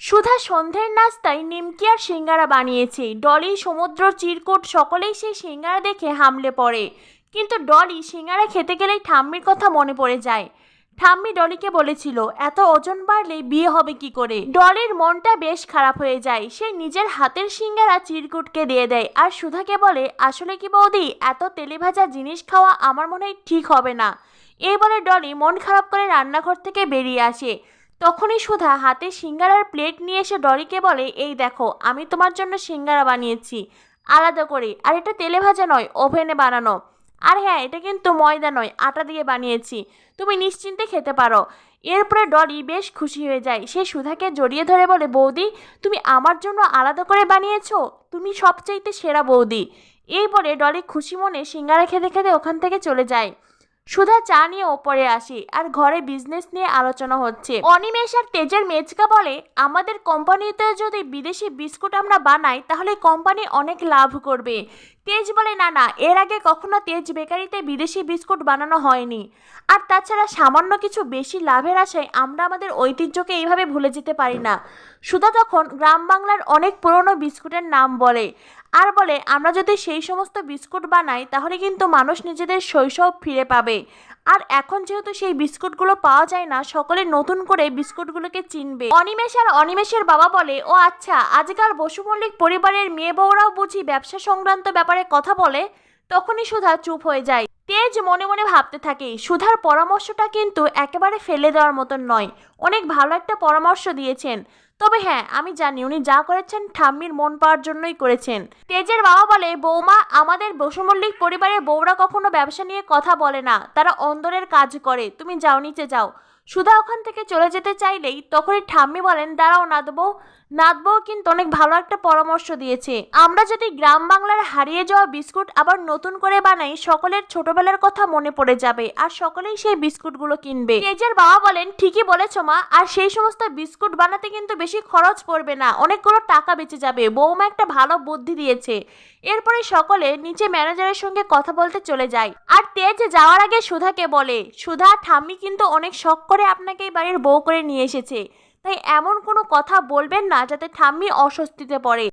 সুধা সন্ধ্যের নাস্তায় নিমকি আর সিঙ্গারা বানিয়েছে। ডলি, সমুদ্র, চিরকুট সকলেই সেই সিঙ্গারা দেখে হামলে পড়ে। কিন্তু ডলি সিঙ্গারা খেতে গেলেই ঠাম্মির কথা মনে পড়ে যায়। ঠাম্মি ডলিকে বলেছিল এত ওজন বাড়লে বিয়ে হবে কি করে। ডলির মনটা বেশ খারাপ হয়ে যায়। সে নিজের হাতের সিঙ্গারা চিরকুটকে দিয়ে দেয় আর সুধাকে বলে, আসলে কি বৌদি, এত তেলে ভাজা জিনিস খাওয়া আমার মনে হয় ঠিক হবে না। এই বলে ডলি মন খারাপ করে রান্নাঘর থেকে বেরিয়ে আসে। তখনই সুধা হাতে সিঙ্গারার প্লেট নিয়ে এসে ডলিকে বলে, এই দেখো আমি তোমার জন্য সিঙ্গারা বানিয়েছি আলাদা করে, আর এটা তেলে ভাজা নয়, ওভেনে বানানো। আর হ্যাঁ, এটা কিন্তু ময়দা নয়, আটা দিয়ে বানিয়েছি, তুমি নিশ্চিন্তে খেতে পারো। এরপরে ডলি বেশ খুশি হয়ে যায়। সে সুধাকে জড়িয়ে ধরে বলে, বৌদি তুমি আমার জন্য আলাদা করে বানিয়েছো, তুমি সবচাইতে সেরা বৌদি। এই বলে ডলি খুশি মনে সিঙ্গারা খেতে খেতে ওখান থেকে চলে যায়। সুধা চা নিয়ে ওপরে আসে আর ঘরে বিজনেস নিয়ে আলোচনা হচ্ছে। অনিমেষ আর তেজের মেজকা বলে, আমাদের কোম্পানিতে যদি বিদেশি বিস্কুট আমরা বানাই তাহলে কোম্পানি অনেক লাভ করবে। তেজ বলে, না না, এর আগে কখনো তেজ বেকারিতে বিদেশি বিস্কুট বানানো হয়নি। আর তাছাড়া সামান্য কিছু বেশি লাভের আশায় আমরা আমাদের ঐতিহ্যকে এইভাবে ভুলে যেতে পারি না। সুধা তখন গ্রাম বাংলার অনেক পুরনো বিস্কুটের নাম বলে আর বলে, আমরা যদি সেই সমস্ত বিস্কুট বানাই তাহলে কিন্তু মানুষ নিজেদের শৈশব ফিরে পাবে। আর এখন যেহেতু সেই বিস্কুটগুলো পাওয়া যায় না, সকলে নতুন করে বিস্কুটগুলোকে চিনবে। অনিমেষ আর অনিমেষের বাবা বলে, ও আচ্ছা, আজকাল বসু মল্লিক পরিবারের মেয়ে বউরাও বুঝি ব্যবসা সংক্রান্ত ব্যাপারে কথা বলে। তখনই সুধা চুপ হয়ে যায়। তেজ মনে মনে ভাবতে থাকে, সুধার পরামর্শটা কিন্তু একেবারে ফেলে দেওয়ার মতন নয়, অনেক ভালো একটা পরামর্শ দিয়েছেন। তবে হ্যাঁ, আমি জানি উনি যা করেছেন ঠাম্মির মন পাওয়ার জন্যই করেছেন। তেজের বাবা বলে, বৌমা, আমাদের বসু মল্লিক পরিবারের বউরা কখনো ব্যবসা নিয়ে কথা বলে না, তারা অন্দরের কাজ করে, তুমি যাও, নিচে যাও। সুধা ওখান থেকে চলে যেতে চাইলেই তখনই ঠাম্মি বলেন, দাঁড়াও নাদবউ, নাদবউ কিন্তু অনেক ভালো একটা পরামর্শ দিয়েছে। আমরা যদি গ্রাম বাংলার হারিয়ে যাওয়া বিস্কুট আবার নতুন করে বানাই, সকলের ছোটবেলার কথা মনে পড়ে যাবে আর সকলেই সেই বিস্কুটগুলো কিনবে। তেজের বাবা বলেন, ঠিকই বলেছ মা, আর সেই সমস্ত বিস্কুট বানাতে কিন্তু বেশি খরচ পড়বে না, অনেকগুলো টাকা বেঁচে যাবে। বৌমা একটা ভালো বুদ্ধি দিয়েছে। এরপরে সকলে নিচে ম্যানেজারের সঙ্গে কথা বলতে চলে যায়। আর তেজ যাওয়ার আগে সুধাকে বলে, সুধা, ঠাম্মি কিন্তু অনেক শখ করে আপনাকে এই বাড়ির বউ করে নিয়ে এসেছে, তাই এমন কোনো কথা বলবেন না যাতে ঠাম্মি অস্বস্তিতে পড়ে।